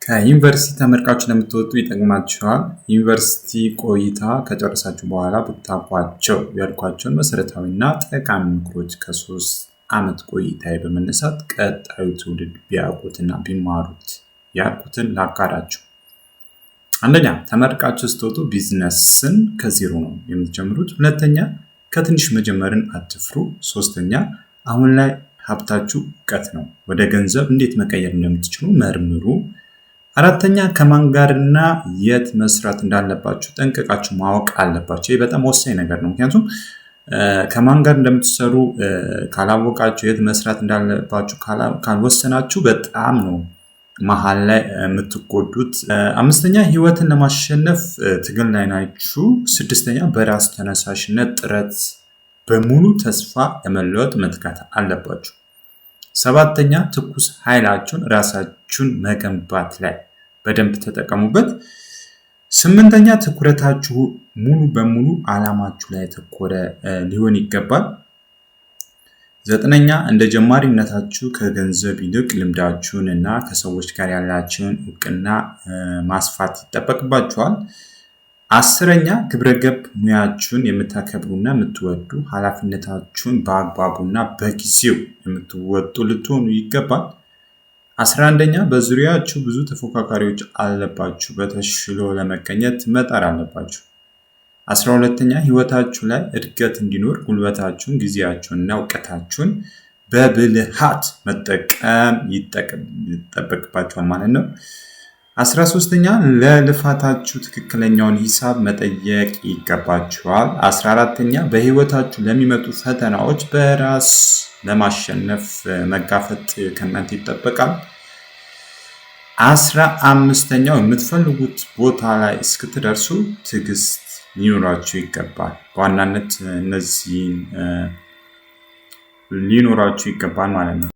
ከዩኒቨርሲቲ ተመርቃችሁ ለምትወጡ ይጠቅማችኋል። ዩኒቨርሲቲ ቆይታ ከጨረሳችሁ በኋላ ብታውቋቸው ያልኳቸውን መሰረታዊና ጠቃሚ ምክሮች ከ3 ዓመት ቆይታዬ በመነሳት ቀጣዩ ትውልድ ቢያውቁትና ቢማሩት ያልኩትን ላጋራችሁ። አንደኛ፣ ተመርቃችሁ ስትወጡ ቢዝነስን ከዜሮ ነው የምትጀምሩት። ሁለተኛ፣ ከትንሽ መጀመርን አትፍሩ። ሶስተኛ፣ አሁን ላይ ሀብታችሁ እውቀት ነው። ወደ ገንዘብ እንዴት መቀየር እንደምትችሉ መርምሩ። አራተኛ፣ ከማን ጋርና የት መስራት እንዳለባችሁ ጠንቅቃችሁ ማወቅ አለባችሁ። ይህ በጣም ወሳኝ ነገር ነው። ምክንያቱም ከማን ጋር እንደምትሰሩ ካላወቃችሁ፣ የት መስራት እንዳለባችሁ ካልወሰናችሁ በጣም ነው መሀል ላይ የምትጎዱት። አምስተኛ፣ ህይወትን ለማሸነፍ ትግል ላይ ናችሁ። ስድስተኛ፣ በራስ ተነሳሽነት ጥረት በሙሉ ተስፋ ለመለወጥ መትጋት አለባችሁ። ሰባተኛ፣ ትኩስ ኃይላችሁን ራሳችሁን መገንባት ላይ በደንብ ተጠቀሙበት። ስምንተኛ፣ ትኩረታችሁ ሙሉ በሙሉ ዓላማችሁ ላይ ያተኮረ ሊሆን ይገባል። ዘጠነኛ፣ እንደ ጀማሪነታችሁ ከገንዘብ ይልቅ ልምዳችሁን እና ከሰዎች ጋር ያላችሁን እውቅና ማስፋት ይጠበቅባችኋል። አስረኛ፣ ግብረገብ ሙያችሁን የምታከብሩና የምትወዱ ኃላፊነታችሁን በአግባቡና በጊዜው የምትወጡ ልትሆኑ ይገባል። 11ኛ፣ በዙሪያችሁ ብዙ ተፎካካሪዎች አለባችሁ። በተሽሎ ለመገኘት መጣር አለባችሁ። 12ኛ፣ ህይወታችሁ ላይ እድገት እንዲኖር ጉልበታችሁን፣ ጊዜያችሁንና እውቀታችሁን በብልሃት መጠቀም ይጠበቅባችኋል ማለት ነው። 13ኛ፣ ለልፋታችሁ ትክክለኛውን ሂሳብ መጠየቅ ይገባችኋል። 14ኛ፣ በህይወታችሁ ለሚመጡ ፈተናዎች በራስ ለማሸነፍ መጋፈጥ ከእናንተ ይጠበቃል። 15ኛው፣ የምትፈልጉት ቦታ ላይ እስክትደርሱ ትዕግስት ሊኖራችሁ ይገባል። በዋናነት እነዚህን ሊኖራችሁ ይገባል ማለት ነው።